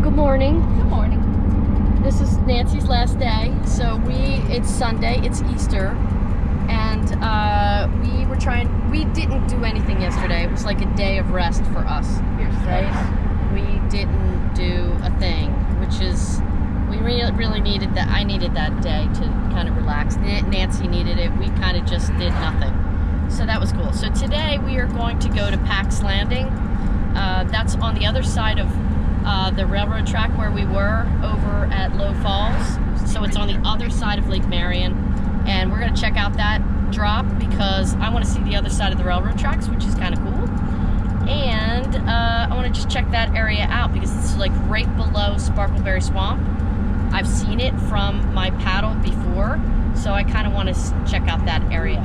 Good morning. Good morning. This is Nancy's last day. So it's Sunday, it's Easter, and we didn't do anything yesterday. It was like a day of rest for us, right? We didn't do a thing, which is, we really needed that. I needed that day to kind of relax. Nancy needed it. We kind of just did nothing. So that was cool. So today we are going to go to Pax Landing. That's on the other side of the railroad track where we were over at Low Falls. So it's on the other side of Lake Marion. And we're going to check out that drop because I want to see the other side of the railroad tracks, which is kind of cool. And I want to just check that area out because it's like right below Sparkleberry Swamp. I've seen it from my paddle before, so I kind of want to check out that area.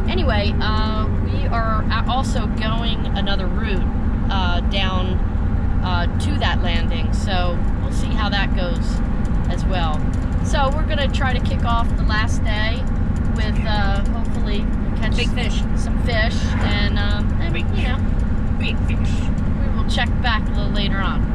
Anyway, we are also going another route down to that landing, so we'll see how that goes as well. So we're gonna try to kick off the last day with hopefully catch Big fish. some fish, and Big you know, Big fish. we will check back a little later on.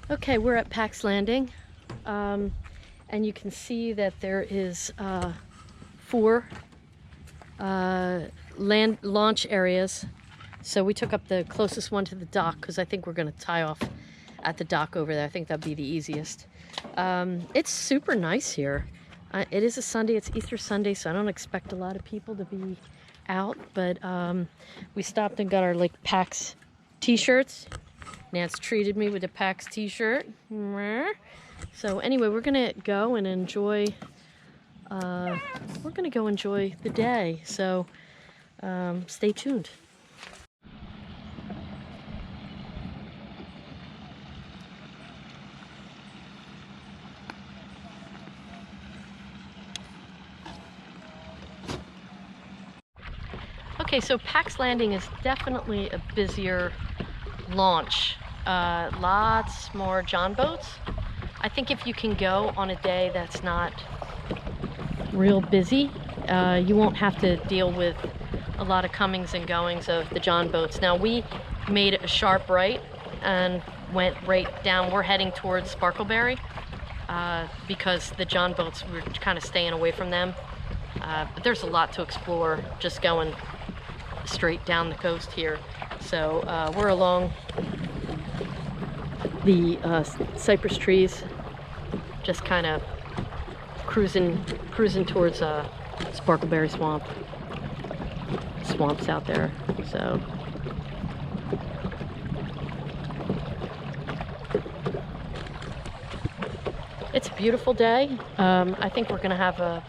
Okay, we're at Pax Landing, and you can see that there is 4 land launch areas. So we took up the closest one to the dock because I think we're going to tie off at the dock over there. I think that'd be the easiest. It's super nice here. It is a Sunday, it's Easter Sunday, so I don't expect a lot of people to be out, but we stopped and got our like Pax t-shirts. Nance treated me with a Pax t-shirt. So anyway, we're gonna go and enjoy the day. So stay tuned. Okay, so Pax Landing is definitely a busier launch. Lots more John boats. I think if you can go on a day that's not real busy, you won't have to deal with a lot of comings and goings of the John boats. Now we made a sharp right and went right down. We're heading towards Sparkleberry because the John boats, we're kind of staying away from them. But there's a lot to explore just going straight down the coast here. So we're along the cypress trees, just kind of cruising towards Sparkleberry Swamp. Swamps out there, so. It's a beautiful day. I think we're gonna have a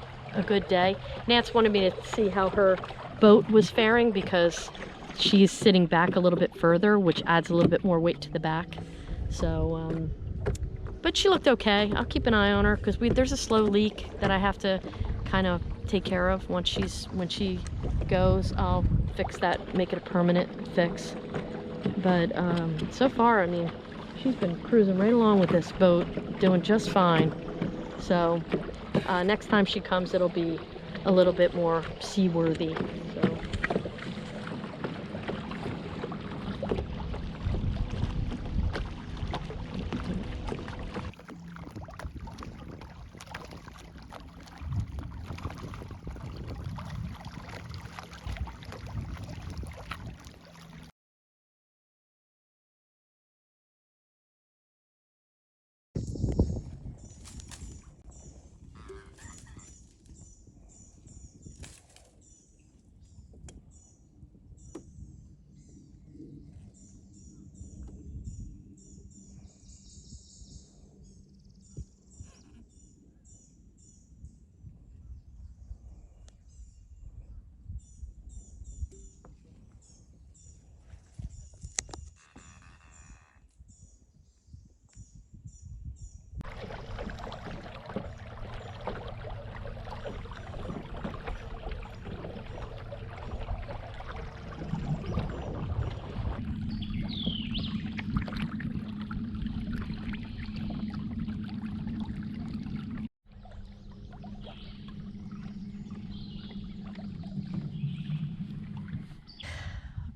good day. Nance wanted me to see how her boat was faring because she's sitting back a little bit further, which adds a little bit more weight to the back. So, but she looked okay. I'll keep an eye on her because there's a slow leak that I have to kind of take care of. When she goes, I'll fix that, make it a permanent fix. But so far, I mean, she's been cruising right along with this boat, doing just fine. So next time she comes, it'll be a little bit more seaworthy. So.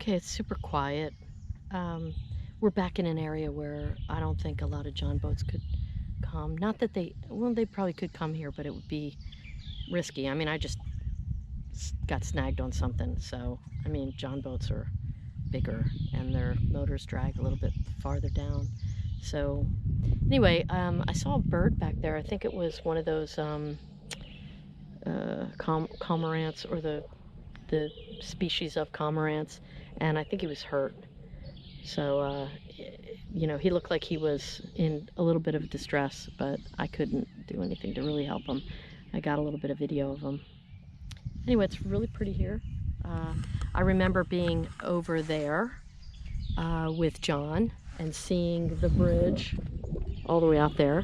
Okay, it's super quiet. We're back in an area where I don't think a lot of John boats could come. Not that they probably could come here, but it would be risky. I mean, I just got snagged on something. So, I mean, John boats are bigger and their motors drag a little bit farther down. So, anyway, I saw a bird back there. I think it was one of those cormorants, or the species of cormorants, and I think he was hurt. So, you know, he looked like he was in a little bit of distress, but I couldn't do anything to really help him. I got a little bit of video of him. Anyway, it's really pretty here. I remember being over there with John and seeing the bridge all the way out there.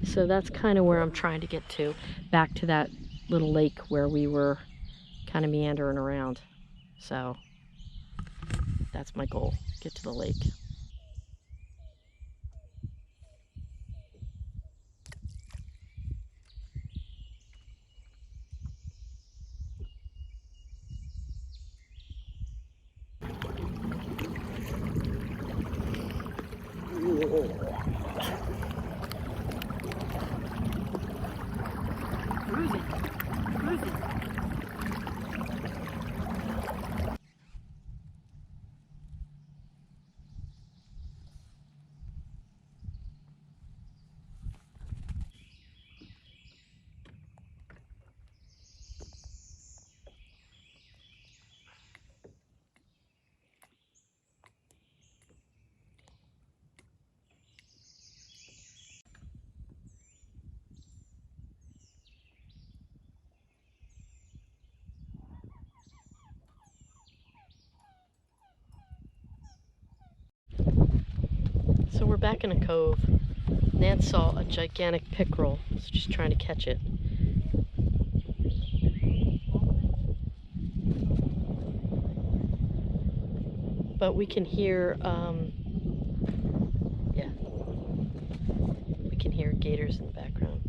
So that's kind of where I'm trying to get to, back to that little lake where we were kind of meandering around. So that's my goal, get to the lake. So we're back in a cove. Nance saw a gigantic pickerel, so she's trying to catch it. But we can hear, yeah, we can hear gators in the background.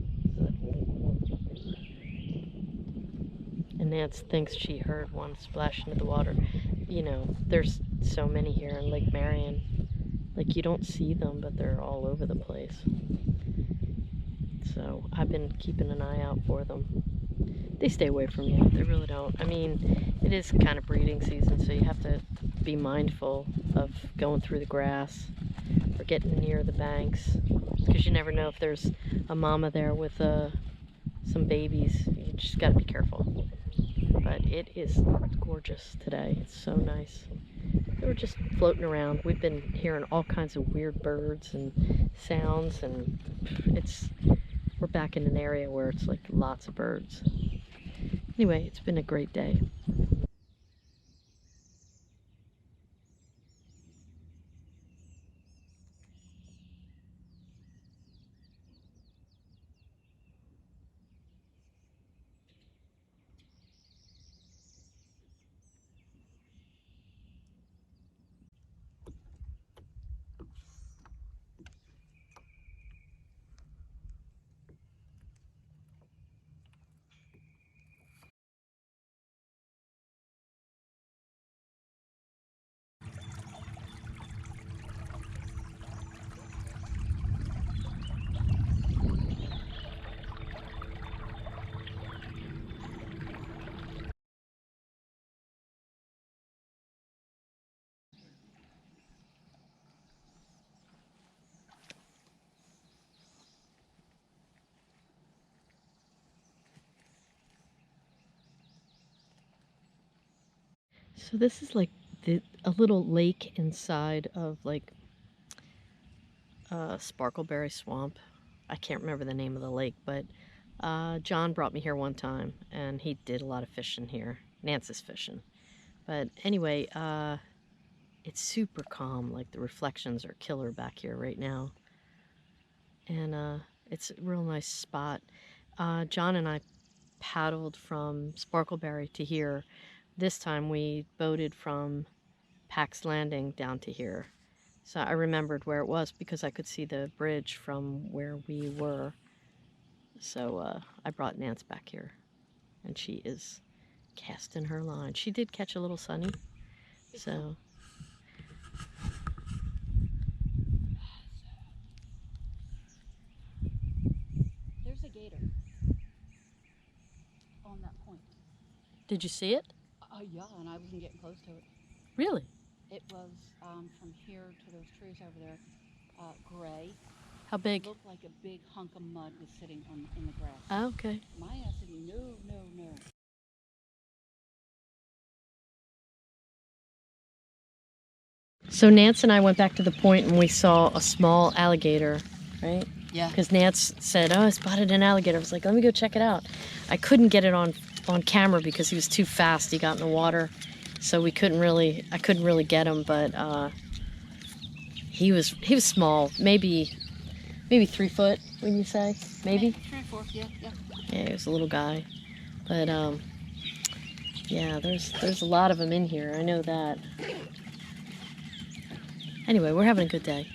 And Nance thinks she heard one splash into the water. You know, there's so many here in Lake Marion. Like, you don't see them, but they're all over the place. So I've been keeping an eye out for them. They stay away from you. They really don't. I mean, it is kind of breeding season, so you have to be mindful of going through the grass or getting near the banks, because you never know if there's a mama there with some babies. You just got to be careful. But it is gorgeous today. It's so nice. They were just floating around. We've been hearing all kinds of weird birds and sounds, and we're back in an area where it's like lots of birds. Anyway, it's been a great day. So this is like a little lake inside of like Sparkleberry Swamp. I can't remember the name of the lake, but John brought me here one time, and he did a lot of fishing here. Nance is fishing. But anyway, it's super calm. Like, the reflections are killer back here right now. And it's a real nice spot. John and I paddled from Sparkleberry to here. This time we boated from Pax Landing down to here. So I remembered where it was because I could see the bridge from where we were. So I brought Nance back here, and she is casting her line. She did catch a little sunny, so gator on that point. Did you see it? Yeah, and I wasn't getting close to it. Really? It was from here to those trees over there, gray. How big? It looked like a big hunk of mud was sitting in the grass. Oh, okay. Maya said, no, no, no. So Nance and I went back to the point and we saw a small alligator, right? Yeah. Because Nance said, "Oh, I spotted an alligator." I was like, "Let me go check it out." I couldn't get it on camera because he was too fast. He got in the water, so I couldn't really get him. But he was small, maybe 3 foot. Wouldn't you say? Maybe. 3 or 4. Yeah, yeah. Yeah, he was a little guy, but yeah, there's a lot of them in here. I know that. Anyway, we're having a good day.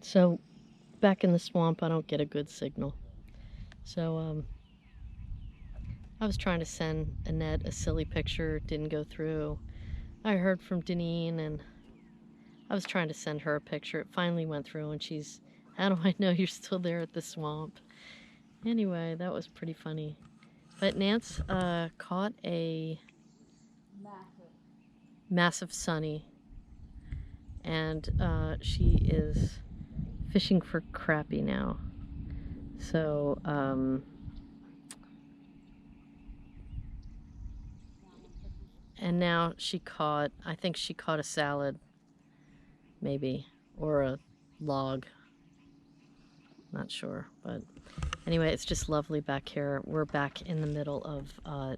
So, back in the swamp, I don't get a good signal. So, I was trying to send Annette a silly picture, didn't go through. I heard from Deneen, and I was trying to send her a picture. It finally went through, and she's, "How do I know you're still there at the swamp?" Anyway, that was pretty funny. But Nance caught a massive sunny, and she is fishing for crappie now. So, and now I think she caught a salad, maybe, or a log. Not sure, but anyway, it's just lovely back here. We're back in the middle of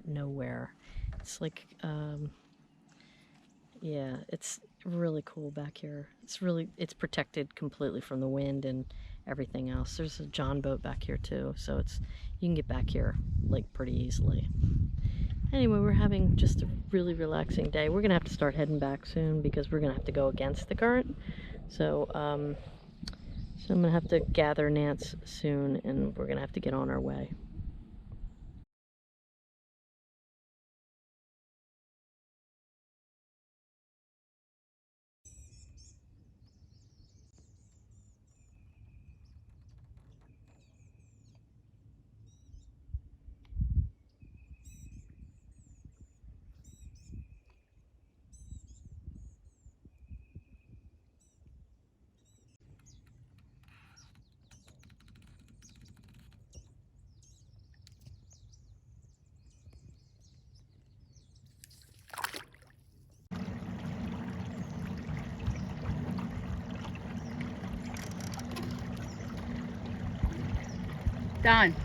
nowhere. It's like, yeah, it's really cool back here. It's protected completely from the wind and everything else. There's a John boat back here too, so you can get back here like pretty easily. Anyway, we're having just a really relaxing day. We're gonna have to start heading back soon because we're gonna have to go against the current. So, so I'm gonna have to gather Nance soon, and we're gonna have to get on our way. Done.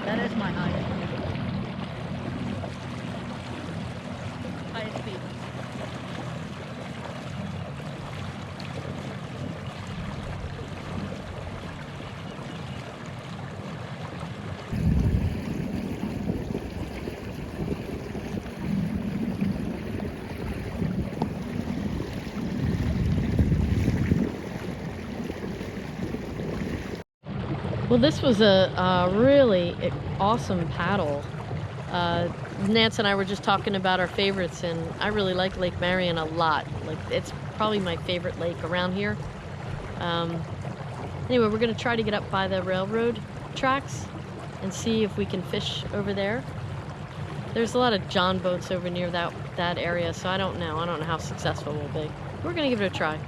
That is my highest speed. Well, this was a really awesome paddle. Nance and I were just talking about our favorites, and I really like Lake Marion a lot. Like, it's probably my favorite lake around here. Anyway, we're gonna try to get up by the railroad tracks and see if we can fish over there. There's a lot of John boats over near that area, so I don't know how successful we'll be. We're gonna give it a try.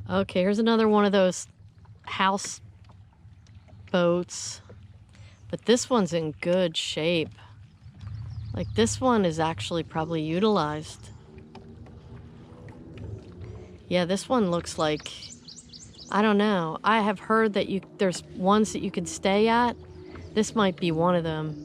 Okay, here's another one of those house boats. But this one's in good shape. Like, this one is actually probably utilized. Yeah, this one looks like, I don't know. I have heard that there's ones that you can stay at. This might be one of them.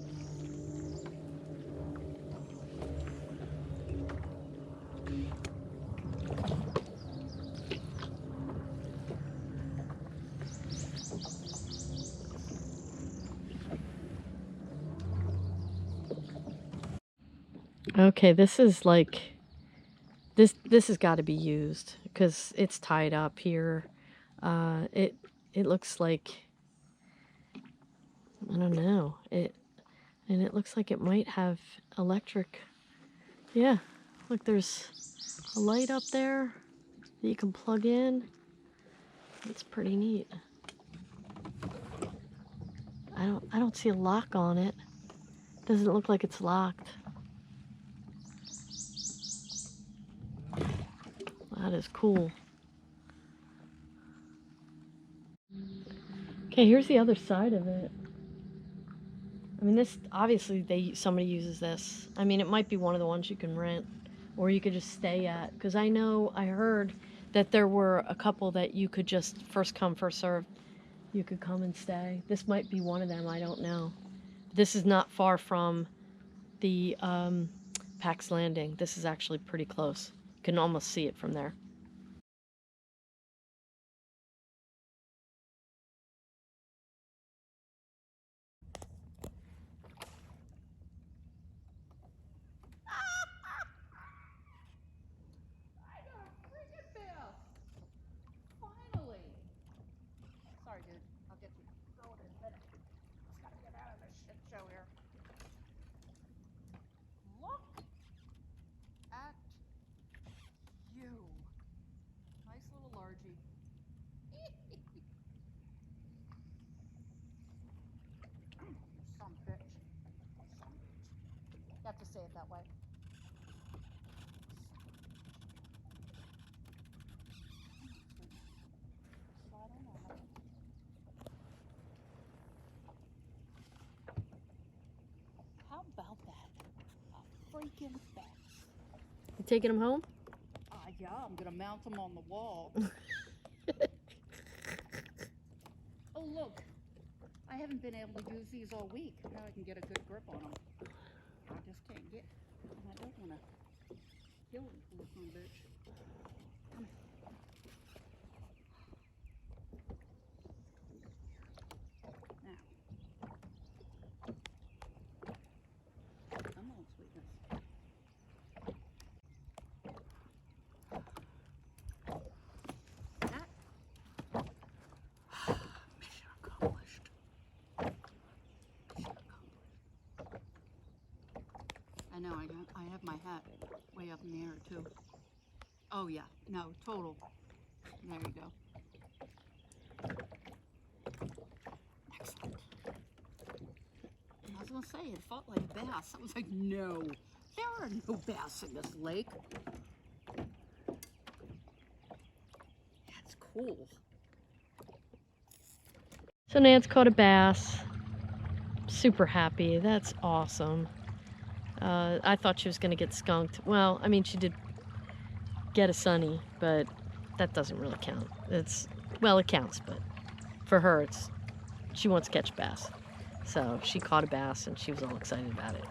Okay, this is like, this has got to be used because it's tied up here. It looks like, I don't know. And it looks like it might have electric. Yeah, look, there's a light up there that you can plug in. It's pretty neat. I don't see a lock on it. Doesn't look like it's locked. That is cool. Okay, here's the other side of it. I mean, this, obviously somebody uses this. I mean, it might be one of the ones you can rent or you could just stay at. Because I heard that there were a couple that you could just first come, first serve. You could come and stay. This might be one of them, I don't know. This is not far from the Pax Landing. This is actually pretty close. You can almost see it from there. Finally! Sorry, dude. I'll get you. Go in a minute. Just gotta get out of this shit show here. Look at you. Nice little largie. Some bitch. Some bitch. You have to say it that way. How about that? A freaking Bex. You taking them home? Yeah, I'm gonna mount them on the wall. Oh, look. I haven't been able to use these all week. Now I can get a good grip on them. I just can't get, and I don't want to kill them, little son of a bitch. Come here. Now. Come on, sweetness. That. Mission accomplished. Mission accomplished. I know, I have my hat way up in the air too. Oh yeah, no, total. There you go. Excellent. I was gonna say, it felt like bass. I was like, no, there are no bass in this lake. That's cool. So Nance caught a bass. Super happy. That's awesome. I thought she was going to get skunked. Well, I mean, she did get a sunny, but that doesn't really count. Well, it counts, but for her, she wants to catch bass. So she caught a bass and she was all excited about it.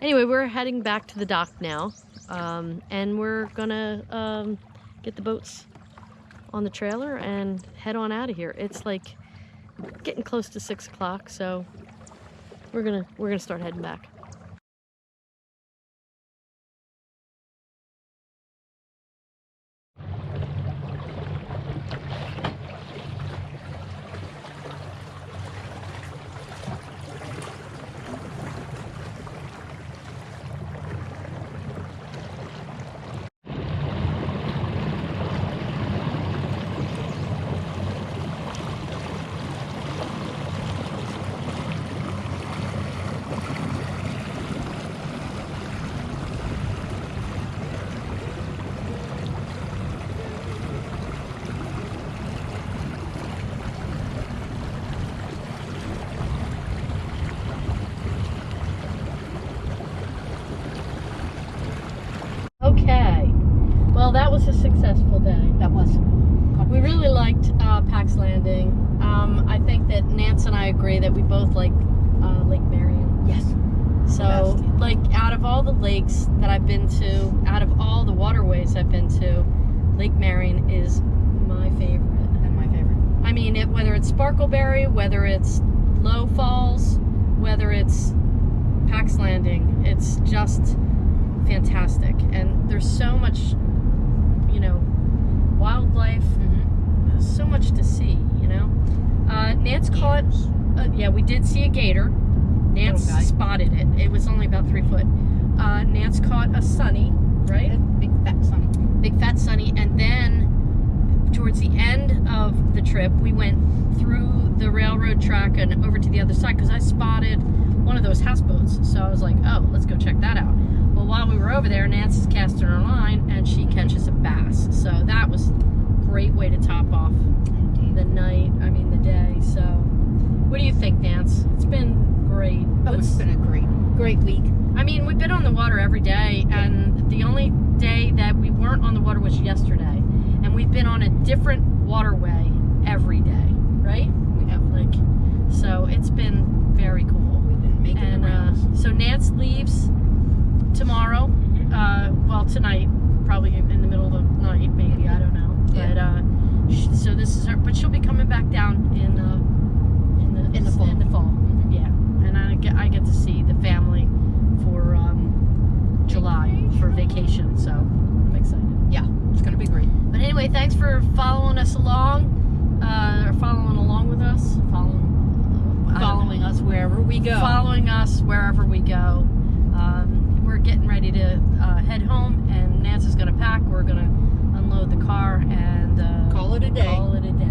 Anyway, we're heading back to the dock now, and we're gonna get the boats on the trailer and head on out of here. It's like getting close to 6 o'clock, so we're gonna start heading back. beautiful day. That was. We really liked Pax Landing. I think that Nance and I agree that we both like Lake Marion. Yes. So, like, out of all the lakes that I've been to, out of all the waterways I've been to, Lake Marion is my favorite. And my favorite. I mean, whether it's Sparkleberry, whether it's Low Falls, whether it's Pax Landing, it's just fantastic. And there's so much, you know, wildlife, so much to see, you know. Nance caught, yeah, we did see a gator. Nance spotted it. It was only about 3 foot. Nance caught a sunny, right? Big fat sunny. Big fat sunny. And then towards the end of the trip, we went through the railroad track and over to the other side because I spotted one of those houseboats. So I was like, oh, let's go check that out. Well, while we were over there, Nance is casting her line and she catches a bass. So that was a great way to top off the night, I mean the day. So what do you think, Nance? It's been great. Oh, it's been a great week. I mean, we've been on the water every day, and the only day that we weren't on the water was yesterday. And we've been on a different waterway every day, right? We have. Like, so it's been very cool. We've been making the rounds. So Nance leaves tomorrow. Well, tonight, probably in the middle of the night, maybe, I don't know. Yeah. But so this is her, but she'll be coming back down in the fall. Yeah, and I get to see the family for July for vacation, so I'm excited. Yeah, it's gonna be great. But anyway, thanks for following us along, or following along with us, Following us wherever we go. Following us wherever we go. We're getting ready to head home, and Nance is gonna pack. We're gonna unload the car and Call it a day. Call it a day.